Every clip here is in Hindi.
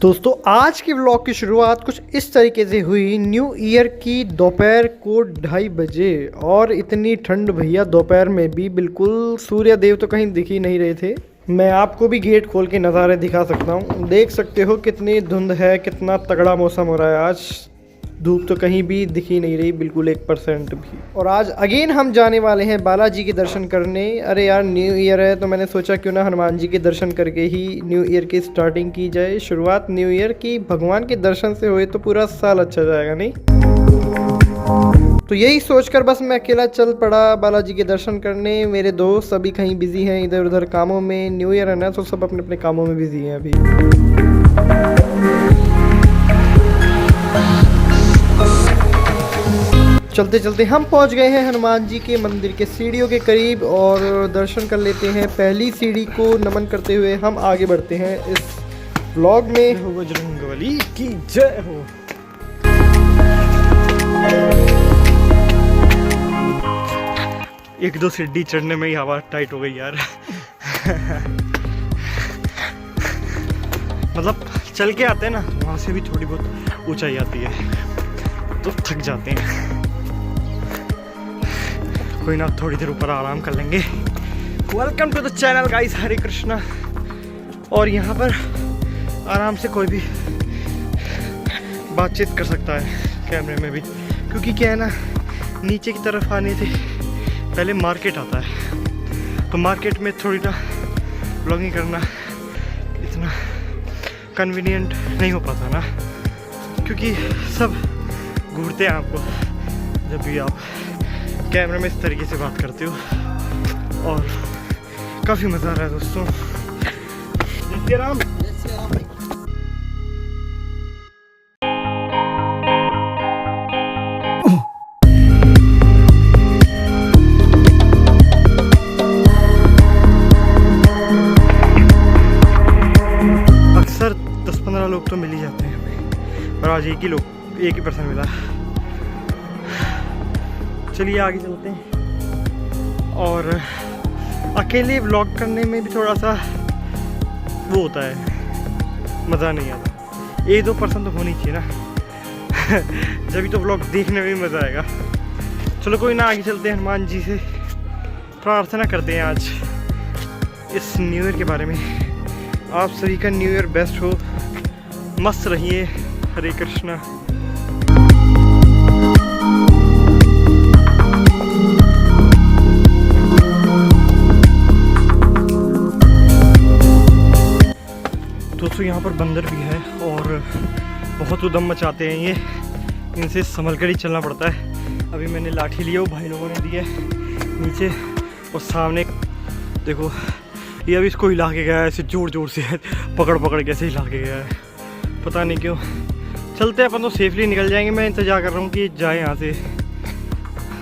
दोस्तों आज की व्लॉग की शुरुआत कुछ इस तरीके से हुई। न्यू ईयर की दोपहर को 2:30 बजे और इतनी ठंड भैया, दोपहर में भी बिल्कुल सूर्य देव तो कहीं दिख ही नहीं रहे थे। मैं आपको भी गेट खोल के नज़ारे दिखा सकता हूँ, देख सकते हो कितनी धुंध है, कितना तगड़ा मौसम हो रहा है आज। धूप तो कहीं भी दिख ही नहीं रही, बिल्कुल 1% भी। और आज अगेन हम जाने वाले हैं बालाजी के दर्शन करने। अरे यार, न्यू ईयर है तो मैंने सोचा क्यों ना हनुमान जी के दर्शन करके ही न्यू ईयर की स्टार्टिंग की जाए। शुरुआत न्यू ईयर की भगवान के दर्शन से हुए तो पूरा साल अच्छा जाएगा, नहीं? तो यही सोचकर बस मैं अकेला चल पड़ा बालाजी के दर्शन करने। मेरे दोस्त सभी कहीं बिजी हैं, इधर उधर कामों में। न्यू ईयर है ना, तो सब अपने अपने कामों में बिजी हैं अभी। चलते चलते हम पहुंच गए हैं हनुमान जी के मंदिर के सीढ़ियों के करीब और दर्शन कर लेते हैं। पहली सीढ़ी को नमन करते हुए हम आगे बढ़ते हैं इस व्लॉग में। बजरंगबली की जय हो। एक दो सीढ़ी चढ़ने में ही हवा टाइट हो गई यार। मतलब चल के आते हैं ना, वहाँ से भी थोड़ी बहुत ऊंचाई आती है तो थक जाते हैं। कोई ना, थोड़ी देर ऊपर आराम कर लेंगे। Welcome to the channel guys, Hare Krishna. और यहाँ पर आराम से कोई भी बातचीत कर सकता है कैमरे में भी, क्योंकि क्या है ना, नीचे की तरफ आने से पहले मार्केट आता है, तो मार्केट में थोड़ी ना ब्लॉगिंग करना इतना कन्वीनियंट नहीं हो पाता ना, क्योंकि सब घूरते हैं आपको जब भी आप कैमरे में इस तरीके से बात करते हो। और काफ़ी मज़ा आ रहा है दोस्तों। जय श्री राम। अक्सर 10-15 लोग तो मिल ही जाते हैं, पर आज एक ही पर्सन मिला। चलिए आगे चलते हैं। और अकेले व्लॉग करने में भी थोड़ा सा वो होता है, मज़ा नहीं आता। 1-2 पर्सन तो होनी चाहिए ना। जब तो व्लॉग देखने में भी मज़ा आएगा। चलो कोई ना, आगे चलते हैं। हनुमान जी से प्रार्थना करते हैं आज इस न्यू ईयर के बारे में। आप सभी का न्यू ईयर बेस्ट हो, मस्त रहिए। हरे कृष्णा। दोस्तों यहाँ पर बंदर भी है और बहुत उद्यम मचाते हैं ये, इनसे संभल कर ही चलना पड़ता है। अभी मैंने लाठी ली है, वो भाई लोगों ने दी है नीचे, और सामने देखो ये अभी इसको हिला के गया है, ऐसे जोर जोर से पकड़ के ऐसे हिला के गया है, पता नहीं क्यों। चलते अपन तो सेफली निकल जाएंगे। मैं इंतज़ार कर रहा हूँ कि जाए यहाँ से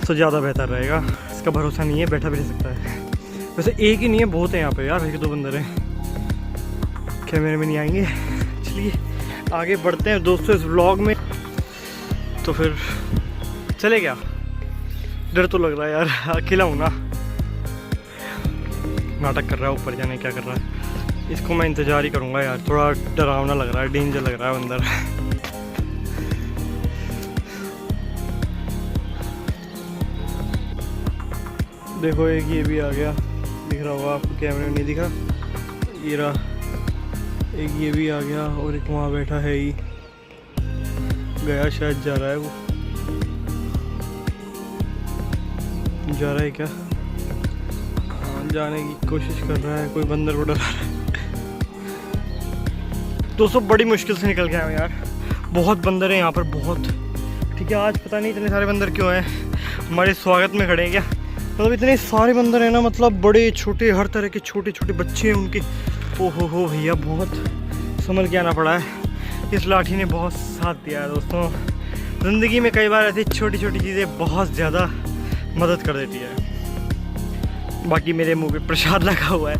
तो ज़्यादा बेहतर रहेगा। इसका भरोसा नहीं है, बैठा भी रह सकता है। वैसे एक ही नहीं है, बहुत है यहाँ पे यार, 1-2 बंदर हैं, कैमरे में नहीं आएंगे। चलिए आगे बढ़ते हैं दोस्तों इस व्लॉग में। तो फिर चले क्या, डर तो लग रहा है यार, अकेला हूँ ना। नाटक कर रहा है ऊपर जाने, क्या कर रहा है। इसको मैं इंतज़ार ही करूँगा यार, थोड़ा डरावना लग रहा है, डेंजर लग रहा है अंदर। देखो एक ये भी आ गया, दिख रहा होगा आपको, कैमरे में नहीं दिखा, ये रहा। एक ये भी आ गया और एक वहाँ बैठा है ही, गया शायद, जा रहा है वो, जा रहा है क्या? हाँ, जाने की कोशिश कर रहा है। कोई बंदर को डरा रहा है। दोस्तों बड़ी मुश्किल से निकल गया हूँ यार, बहुत बंदर हैं यहाँ पर, बहुत। ठीक है, आज पता नहीं इतने सारे बंदर क्यों हैं, हमारे स्वागत में खड़े हैं क्या? मतलब इतने सारे बंदर हैं ना, मतलब बड़े छोटे, हर तरह के छोटे छोटे बच्चे हैं उनके। ओहो हो भैया, बहुत संभल के आना पड़ा है। इस लाठी ने बहुत साथ दिया है दोस्तों। ज़िंदगी में कई बार ऐसी छोटी छोटी चीज़ें बहुत ज़्यादा मदद कर देती है। बाकी मेरे मुंह पे प्रसाद लगा हुआ है,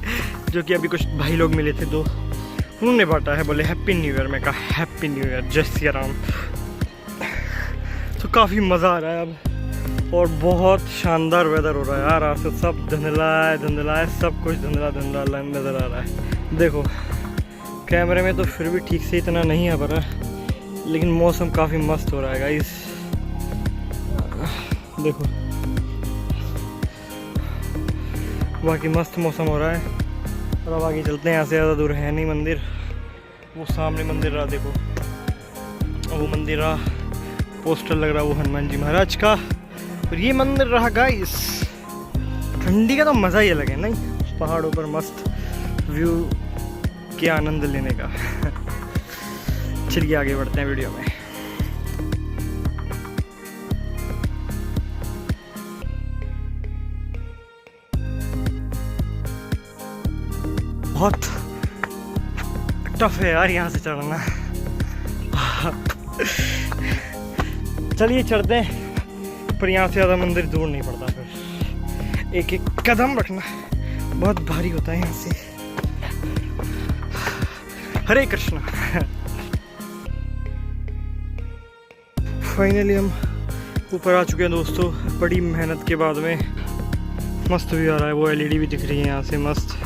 जो कि अभी कुछ भाई लोग मिले थे, 2 उन्होंने बांटा है, बोले हैप्पी न्यू ईयर। मैं कहा हैप्पी न्यू ईयर, जय श्री राम। तो काफ़ी मज़ा आ रहा है अब, और बहुत शानदार वेदर हो रहा है यार। आज तो सब धुंधला है, सब कुछ धुंधला नज़र आ रहा है। देखो कैमरे में तो फिर भी ठीक से इतना नहीं आ पा रहा, लेकिन मौसम काफ़ी मस्त हो रहा है गाइस। देखो बाकी मस्त मौसम हो रहा है। और अब आगे चलते हैं, यहाँ से ज़्यादा दूर है नहीं मंदिर। वो सामने मंदिर रहा, देखो वो मंदिर रहा, पोस्टर लग रहा वो हनुमान जी महाराज का। और ये मंदिर रहा गाइस। ठंडी का तो मज़ा ही अलग है नहीं, पहाड़ों पर मस्त व्यू के आनंद लेने का। चलिए आगे बढ़ते हैं वीडियो में। बहुत टफ है यार यहाँ से चढ़ना। चलिए चढ़ते हैं, पर यहाँ से ज़्यादा मंदिर दूर नहीं पड़ता, फिर एक एक कदम रखना बहुत भारी होता है यहाँ से। हरे कृष्णा। फाइनली हम ऊपर आ चुके हैं दोस्तों, बड़ी मेहनत के बाद में। मस्त व्यू आ रहा है, वो एलईडी भी दिख रही है यहाँ से मस्त,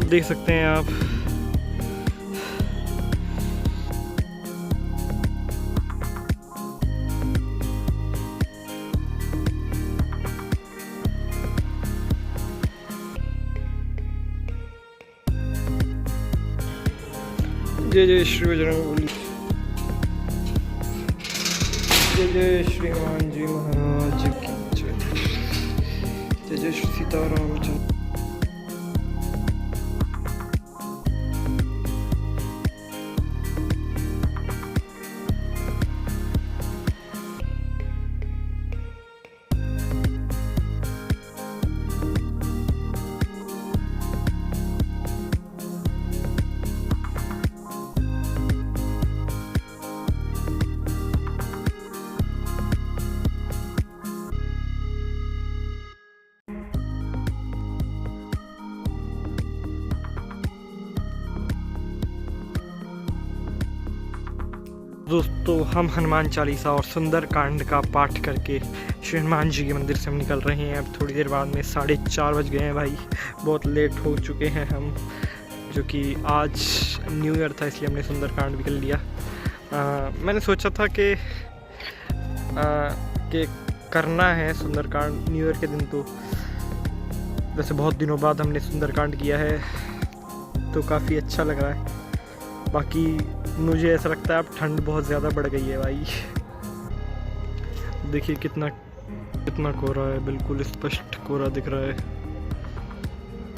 देख सकते हैं आप। जय जय श्री बजरंगबली, जय जय श्री हनुमान जी महाराज की जय, जय जय श्री सीतारामचंद्र। दोस्तों हम हनुमान चालीसा और सुंदर कांड का पाठ करके श्री हनुमान जी के मंदिर से हम निकल रहे हैं। अब थोड़ी देर बाद में 4:30 बज गए हैं भाई, बहुत लेट हो चुके हैं हम, जो कि आज न्यू ईयर था इसलिए हमने सुंदर कांड भी कर लिया। मैंने सोचा था कि करना है सुंदर कांड न्यू ईयर के दिन, तो वैसे बहुत दिनों बाद हमने सुंदर कांड किया है तो काफ़ी अच्छा लग रहा है। बाकी मुझे ऐसा लगता है अब ठंड बहुत ज़्यादा बढ़ गई है भाई। देखिए कितना कितना कोहरा है, बिल्कुल स्पष्ट कोहरा दिख रहा है।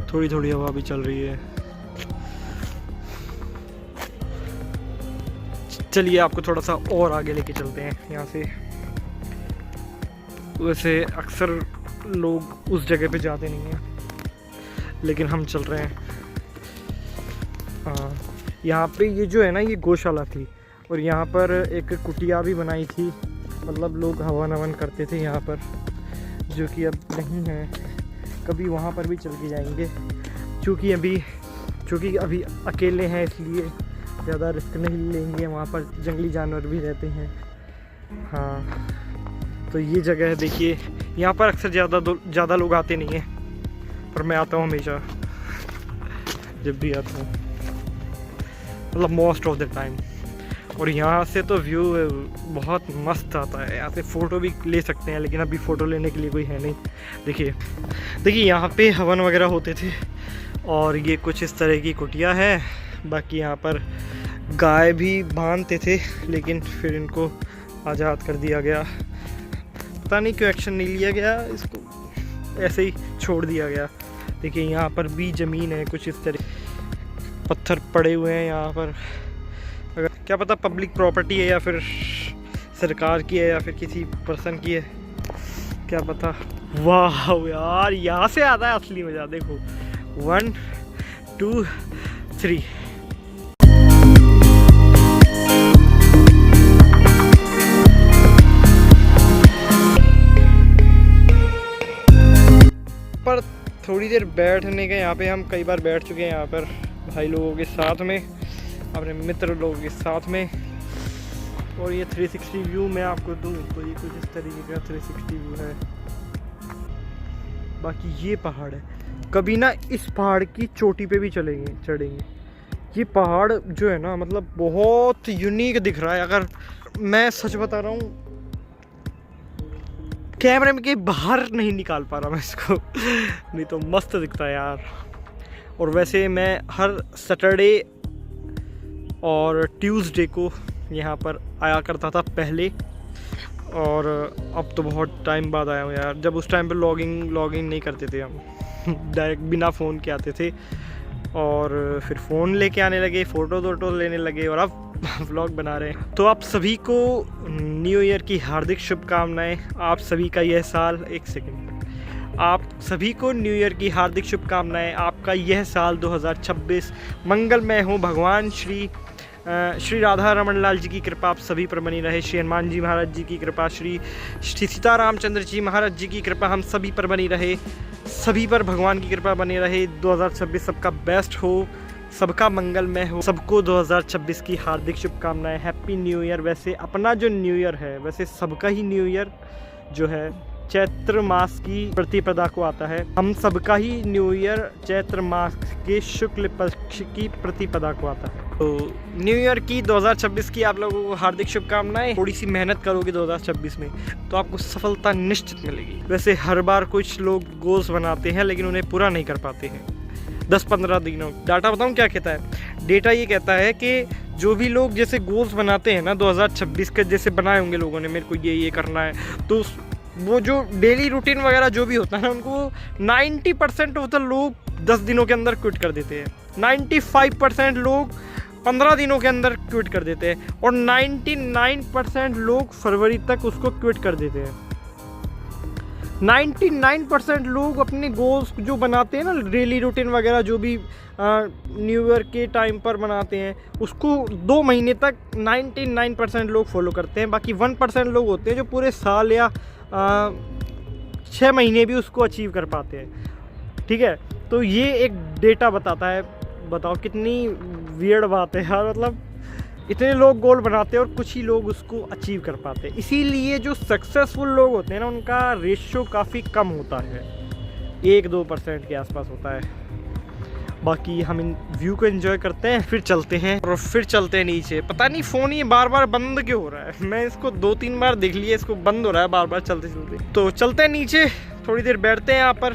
थोड़ी थोड़ी हवा भी चल रही है। चलिए आपको थोड़ा सा और आगे लेके चलते हैं यहाँ से। वैसे अक्सर लोग उस जगह पे जाते नहीं हैं, लेकिन हम चल रहे हैं। यहाँ पे ये जो है ना, ये गौशाला थी और यहाँ पर एक कुटिया भी बनाई थी, मतलब लोग हवन हवन करते थे यहाँ पर, जो कि अब नहीं है। कभी वहाँ पर भी चल के जाएंगे, क्योंकि अभी अकेले हैं इसलिए ज़्यादा रिस्क नहीं लेंगे। वहाँ पर जंगली जानवर भी रहते हैं। हाँ तो ये जगह है, देखिए यहाँ पर अक्सर ज़्यादा लोग आते नहीं हैं, पर मैं आता हूँ हमेशा, जब भी आता हूँ, मतलब मोस्ट ऑफ द टाइम। और यहाँ से तो व्यू बहुत मस्त आता है, यहाँ से फ़ोटो भी ले सकते हैं, लेकिन अभी फ़ोटो लेने के लिए कोई है नहीं। देखिए यहाँ पे हवन वगैरह होते थे और ये कुछ इस तरह की कुटिया है। बाकी यहाँ पर गाय भी बांधते थे, लेकिन फिर इनको आज़ाद कर दिया गया। पता नहीं क्यों एक्शन नहीं लिया गया, इसको ऐसे ही छोड़ दिया गया। देखिए यहाँ पर भी ज़मीन है कुछ इस तरह, पत्थर पड़े हुए हैं यहाँ पर। अगर क्या पता पब्लिक प्रॉपर्टी है या फिर सरकार की है या फिर किसी पर्सन की है, क्या पता। वाह यार, यहाँ से आता है असली मज़ा। देखो 1 2 3। पर थोड़ी देर बैठने के, यहाँ पे हम कई बार बैठ चुके हैं यहाँ पर भाई लोगों के साथ में, अपने मित्र लोगों के साथ में। और ये 360 व्यू मैं आपको दूं तो ये कुछ इस तरीके का 360 व्यू है। बाकी ये पहाड़ है, कभी ना इस पहाड़ की चोटी पे भी चढ़ेंगे, ये पहाड़ जो है ना, मतलब बहुत यूनिक दिख रहा है। अगर मैं सच बता रहा हूँ, कैमरे में के बाहर नहीं निकाल पा रहा मैं इसको नहीं तो मस्त दिखता है यार। और वैसे मैं हर सैटरडे और ट्यूसडे को यहाँ पर आया करता था पहले, और अब तो बहुत टाइम बाद आया हूँ यार। जब उस टाइम पे लॉगिंग नहीं करते थे हम डायरेक्ट बिना फ़ोन के आते थे, और फिर फ़ोन लेके आने लगे, फ़ोटो लेने लगे, और अब व्लॉग बना रहे हैं। तो आप सभी को न्यू ईयर की हार्दिक शुभकामनाएं। आप सभी का यह साल, एक सेकंड, आप सभी को न्यू ईयर की हार्दिक शुभकामनाएं। आपका यह साल 2026 मंगलमय हो। भगवान श्री राधा रमन लाल जी की कृपा आप सभी पर बनी रहे। श्री हनुमान जी महाराज जी की कृपा, श्री सीता रामचंद्र जी महाराज जी की कृपा हम सभी पर बनी रहे। सभी पर भगवान की कृपा बनी रहे। 2026 सबका बेस्ट हो, सबका मंगलमय हो। सबको 2026 की हार्दिक शुभकामनाएं। Happy new year. वैसे अपना जो न्यू ईयर है, वैसे सबका ही न्यू ईयर जो है चैत्र मास की प्रतिपदा को आता है। हम सबका ही न्यू ईयर चैत्र मास के शुक्ल पक्ष की प्रतिपदा को आता है। तो न्यू ईयर की 2026 की आप लोगों को हार्दिक शुभकामनाएं। थोड़ी सी मेहनत करोगे 2026 में तो आपको सफलता निश्चित मिलेगी। वैसे हर बार कुछ लोग गोल्स बनाते हैं लेकिन उन्हें पूरा नहीं कर पाते हैं 10-15 दिनों। डाटा बताऊं क्या कहता है? डेटा ये कहता है कि जो भी लोग जैसे गोल्स बनाते हैं ना 2026 के, जैसे बनाए होंगे लोगों ने, मेरे को ये करना है, तो वो जो डेली रूटीन वगैरह जो भी होता है ना, उनको 90% ऑफ द लोग 10 दिनों के अंदर क्विट कर देते हैं। 95% लोग 15 दिनों के अंदर क्विट कर देते हैं, और 99% लोग फरवरी तक उसको क्विट कर देते हैं। 99% लोग अपने गोल्स जो बनाते हैं ना, डेली रूटीन वगैरह जो भी न्यू ईयर के टाइम पर बनाते हैं, उसको 2 महीने तक 99% लोग फॉलो करते हैं। बाकी 1% लोग होते हैं जो पूरे साल या 6 महीने भी उसको अचीव कर पाते हैं। ठीक है, तो ये एक डेटा बताता है। बताओ कितनी वियर्ड बात है यार। मतलब इतने लोग गोल बनाते हैं और कुछ ही लोग उसको अचीव कर पाते हैं। इसीलिए जो सक्सेसफुल लोग होते हैं ना, उनका रेशियो काफ़ी कम होता है, 1-2% के आसपास होता है। बाकी हम इन व्यू को एंजॉय करते हैं, फिर चलते हैं नीचे। पता नहीं फ़ोन ये बार बार बंद क्यों हो रहा है। मैं इसको 2-3 बार देख लिया, इसको बंद हो रहा है बार बार चलते चलते। तो चलते हैं नीचे, थोड़ी देर बैठते हैं यहाँ पर।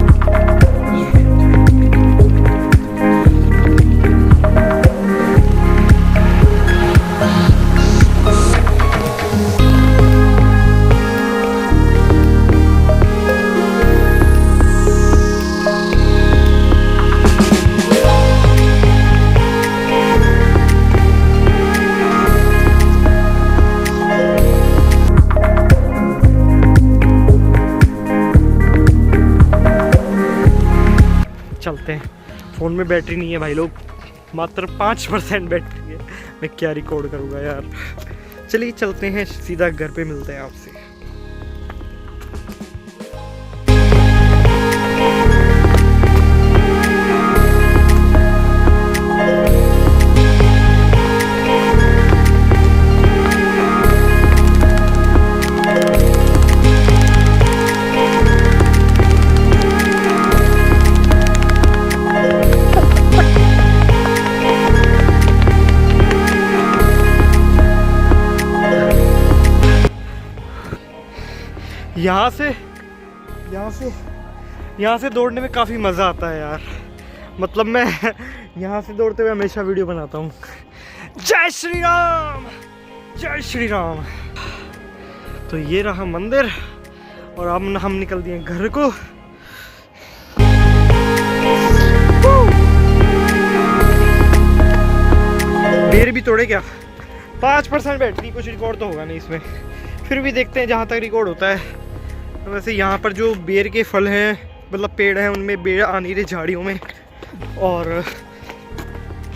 चलते हैं। फ़ोन में बैटरी नहीं है भाई लोग, मात्र 5% बैटरी है। मैं क्या रिकॉर्ड करूँगा यार। चलिए चलते हैं, सीधा घर पे मिलते हैं आपसे। यहाँ से दौड़ने में काफ़ी मज़ा आता है यार। मतलब मैं यहाँ से दौड़ते हुए हमेशा वीडियो बनाता हूँ। जय श्री राम, जय श्री राम। तो ये रहा मंदिर, और अब हम निकल दिए घर को। बेर भी तोड़े क्या? 5% बैटरी, कुछ रिकॉर्ड तो होगा नहीं इसमें, फिर भी देखते हैं जहाँ तक रिकॉर्ड होता है। वैसे यहाँ पर जो बेर के फल हैं, मतलब पेड़ हैं, उनमें बेर आ नहीं रहे झाड़ियों में, और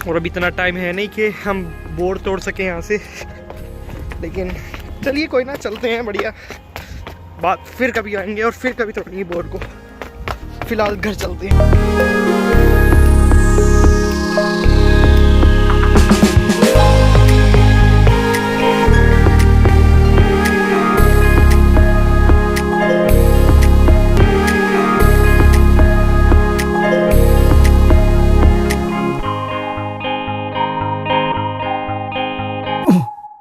अभी इतना टाइम है नहीं कि हम बोर तोड़ सकें यहाँ से। लेकिन चलिए कोई ना, चलते हैं, बढ़िया बात। फिर कभी आएंगे और फिर कभी तोड़ेंगे बोर को। फिलहाल घर चलते हैं।